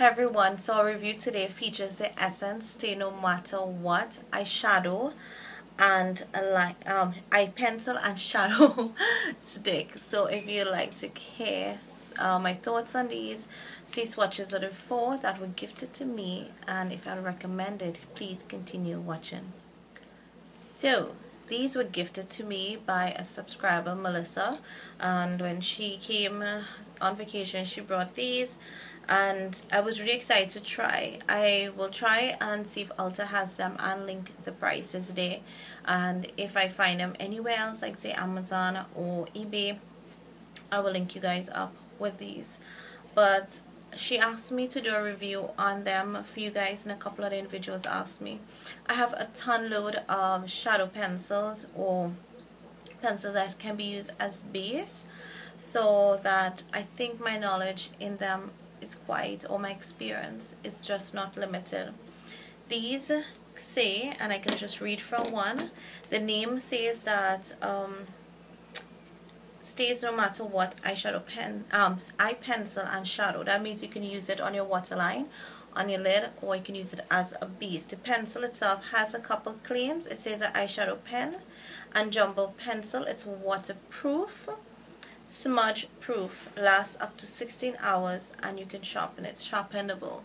Hi everyone, so our review today features the Essence Stay No Matter What eyeshadow and a eye pencil and shadow stick. So if you like to hear my thoughts on these, see swatches of the four that were gifted to me, and if I recommend it, please continue watching. So these were gifted to me by a subscriber, Melissa, and when she came on vacation she brought these and I was really excited to try. I will try and see if Ulta has them and link the prices there, and if I find them anywhere else like say Amazon or eBay, I will link you guys up with these. But she asked me to do a review on them for you guys, and a couple of the individuals asked me. I have a ton load of shadow pencils or pencils that can be used as base, so that I think my knowledge in them is quite, or my experience is just not limited. These say, and I can just read from one, the name says that stays no matter what eyeshadow pen, eye pencil and shadow. That means you can use it on your waterline, on your lid, or you can use it as a base. The pencil itself has a couple claims. It says an eyeshadow pen and jumbo pencil. It's waterproof, smudge proof, lasts up to 16 hours, and you can sharpen it. Sharpenable.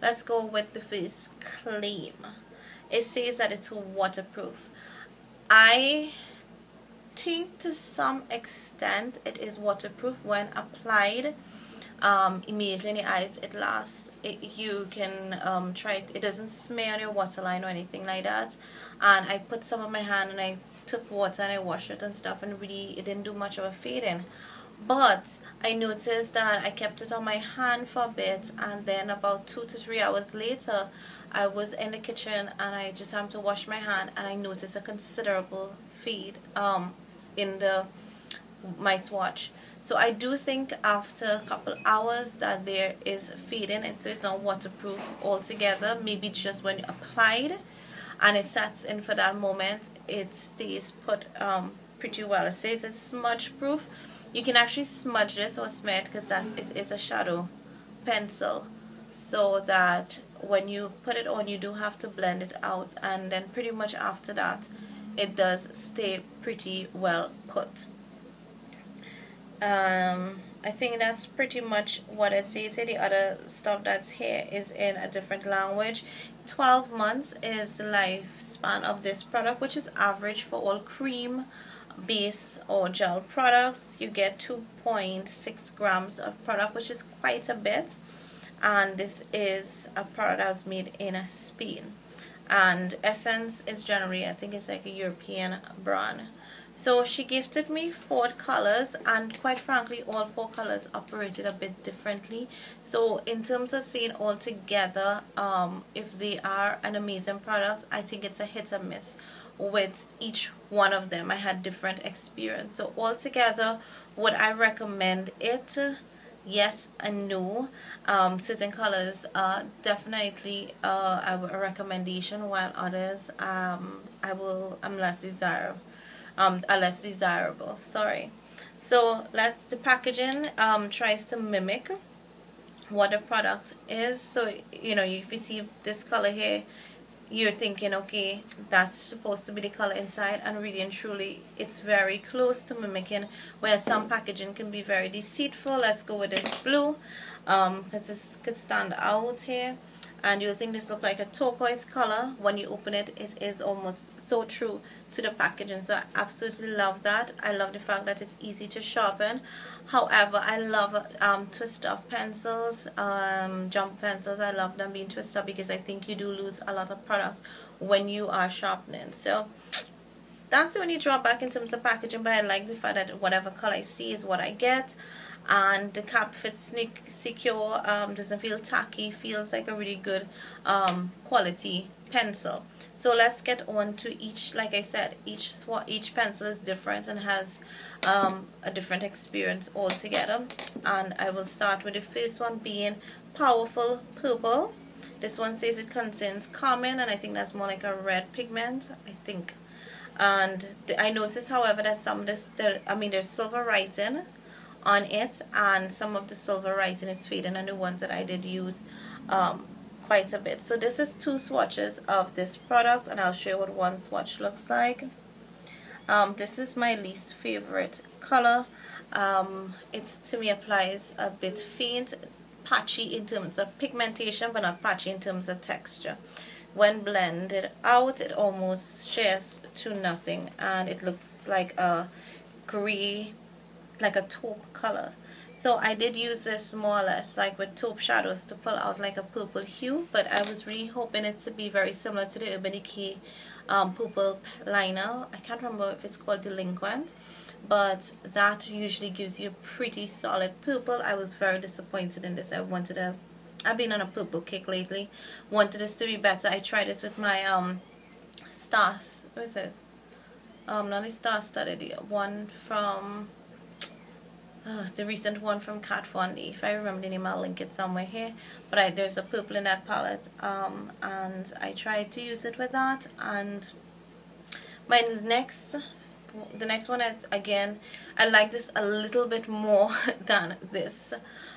Let's go with the first claim. It says that it's waterproof. I think to some extent it is waterproof. When applied immediately in the eyes, it lasts. You can try it. It doesn't smear on your waterline or anything like that. And I put some on my hand and I took water and I washed it and stuff, and really it didn't do much of a fading. But I noticed that I kept it on my hand for a bit, and then about 2 to 3 hours later I was in the kitchen and I just happened to wash my hand, and I noticed a considerable fade in my swatch. So I do think after a couple hours that there is fading, and so it's not waterproof altogether. Maybe just when applied and it sets in for that moment, it stays put pretty well. It says it's smudge proof. You can actually smudge this or smear it, because it is a shadow pencil, so that when you put it on you do have to blend it out, and then pretty much after that it does stay pretty well put. I think that's pretty much what it says here. The other stuff that's here is in a different language. 12 months is the lifespan of this product, which is average for all cream, base or gel products. You get 2.6 grams of product, which is quite a bit, and this is a product that was made in Spain, and Essence is generally, I think it's like a European brand. So she gifted me 4 colors, and quite frankly all 4 colors operated a bit differently. So in terms of saying all together if they are an amazing product, I think it's a hit or miss with each one of them. I had different experience. So altogether, would I recommend it? Yes and no. Certain colors definitely a recommendation, while others I'm less desirable. Sorry. So the packaging tries to mimic what the product is. So you know, if you see this color here, you're thinking, okay, that's supposed to be the color inside, and really and truly it's very close to mimicking, where some packaging can be very deceitful. Let's go with this blue, because this could stand out here, and you'll think this looks like a turquoise color. When you open it, it is almost so true to the packaging. So I absolutely love that. I love the fact that it's easy to sharpen. However, I love twist up pencils, jump pencils. I love them being twist up, because I think you do lose a lot of product when you are sharpening. So that's the only drawback in terms of packaging, but I like the fact that whatever color I see is what I get, and the cap fits secure, doesn't feel tacky, feels like a really good quality pencil. So let's get on to each. Like I said, each pencil is different and has a different experience altogether, and I will start with the first one being Powerful Purple. This one says it contains carmine, and I think that's more like a red pigment, I think. And I noticed, however, that some there's silver writing on it, and some of the silver writing is fading on the ones that I did use quite a bit. So this is 2 swatches of this product, and I'll show you what one swatch looks like. This is my least favorite color. It to me applies a bit faint, patchy in terms of pigmentation, but not patchy in terms of texture. When blended out, it almost shares to nothing, and it looks like a gray, like a taupe color. So I did use this more or less like with taupe shadows to pull out like a purple hue, but I was really hoping it to be very similar to the Urban Decay purple liner. I can't remember if it's called Delinquent, but that usually gives you a pretty solid purple. I was very disappointed in this. I've been on a purple kick lately. Wanted this to be better. I tried this with my stars. What is it? Not the star studded, the one from the recent one from Kat Von D. If I remember the name, I'll link it somewhere here. But there's a purple in that palette, and I tried to use it with that. And the next one is, again, I like this a little bit more than this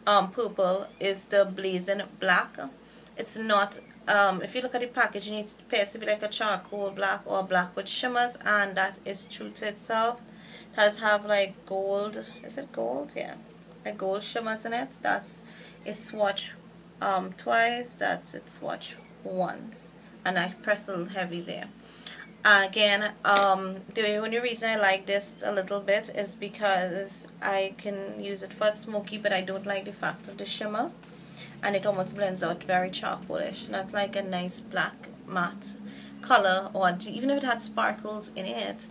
purple, is the Blazing Black. It's not, if you look at the packaging, it appears to be like a charcoal black or black with shimmers, and that is true to itself. It does have like gold, is it gold? Yeah, like gold shimmers in it. That's its swatch twice, that's its swatch once, and I press a little heavy there. Again, the only reason I like this a little bit is because I can use it for smoky, but I don't like the fact of the shimmer, and it almost blends out very charcoalish, not like a nice black matte color, or even if it had sparkles in it,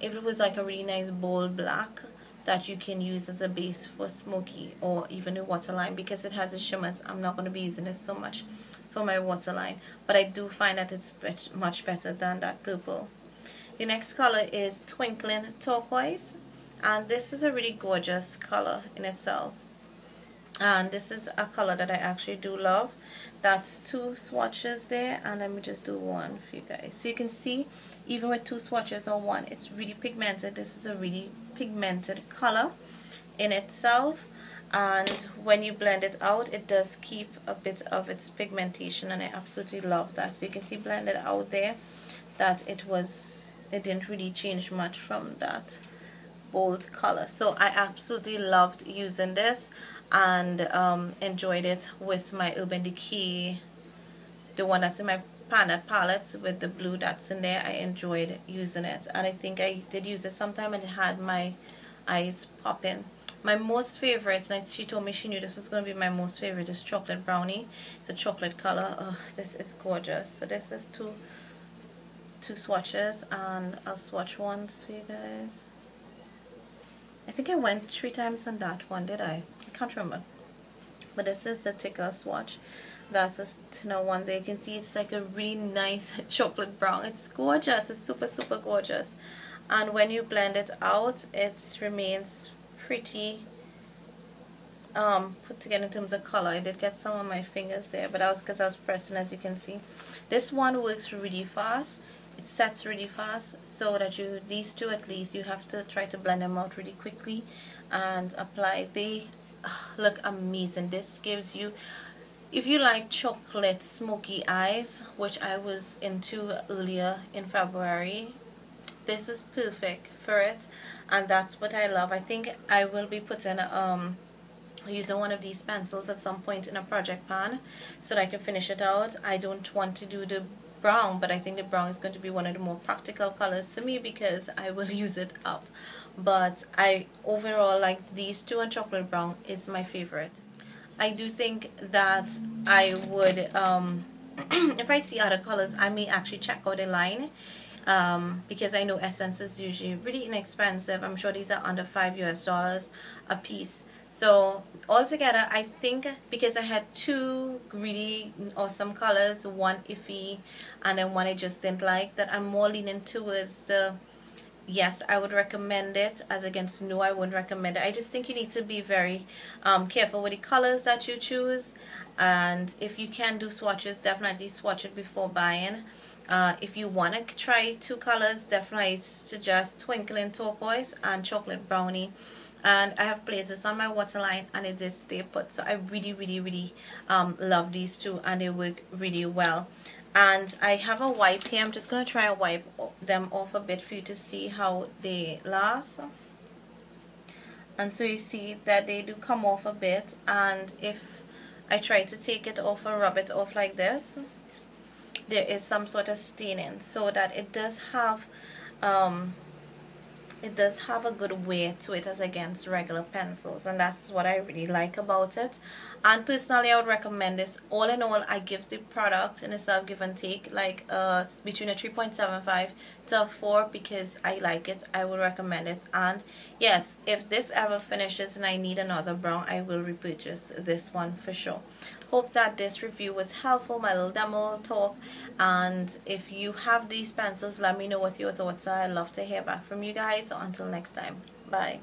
if it was like a really nice bold black that you can use as a base for smoky or even a waterline. Because it has a shimmers, I'm not going to be using this so much for my waterline, but I do find that it's much better than that purple. The next color is Twinkling Turquoise, and this is a really gorgeous color in itself, and this is a color that I actually do love. That's 2 swatches there, and let me just do one for you guys. So you can see, even with 2 swatches or one, it's really pigmented. This is a really pigmented color in itself, and when you blend it out, it does keep a bit of its pigmentation, and I absolutely love that. So you can see blended out there that it didn't really change much from that bold color. So I absolutely loved using this, and enjoyed it with my Urban Decay, the one that's in my palette with the blue that's in there. I enjoyed using it, and I think I did use it sometime, and it had my eyes popping. My most favorite, and she told me she knew this was going to be my most favorite, is Chocolate Brownie. It's a chocolate color. Oh, this is gorgeous. So this is two swatches, and I'll swatch once for you guys. I think I went 3 times on that one, did I? I can't remember. But this is the thicker swatch. That's a thinner one there. You can see it's like a really nice chocolate brown. It's gorgeous. It's super, super gorgeous. And when you blend it out, it remains pretty put together in terms of color. I did get some on my fingers there, but that was because I was pressing, as you can see. This one works really fast. It sets really fast, so that these 2 at least, you have to try to blend them out really quickly and apply. They look amazing. This gives you, if you like chocolate smoky eyes, which I was into earlier in February, this is perfect for it, and that's what I love. I think I will be putting using one of these pencils at some point in a project pan so that I can finish it out. I don't want to do the brown, but I think the brown is going to be one of the more practical colors to me because I will use it up. But I overall like these 2, and chocolate brown is my favorite. I do think that I would if I see other colors, I may actually check out the line, because I know Essence is usually really inexpensive. I'm sure these are under $5 a piece. So altogether, I think because I had 2 really awesome colors, one iffy and then one I just didn't like, that I'm more leaning towards the yes, I would recommend it, as against no, I wouldn't recommend it. I just think you need to be very careful with the colors that you choose, and if you can do swatches, definitely swatch it before buying. If you want to try 2 colors, definitely suggest Twinkling Turquoise and Chocolate Brownie. and I have placed this on my waterline and it did stay put. So I really love these two, and they work really well. And I have a wipe here. I'm just going to try and wipe them off a bit for you to see how they last. And so you see that they do come off a bit, and if I try to take it off and rub it off like this, there is some sort of staining, so that it does have a good weight to it as against regular pencils, and that's what I really like about it. And personally, I would recommend this. All in all, I give the product in itself, give and take, like between a 3.75 to a 4, because I like it. I would recommend it. And yes, if this ever finishes and I need another brown, I will repurchase this one for sure. Hope that this review was helpful, my little demo talk. And if you have these pencils, let me know what your thoughts are. I'd love to hear back from you guys. So until next time, bye.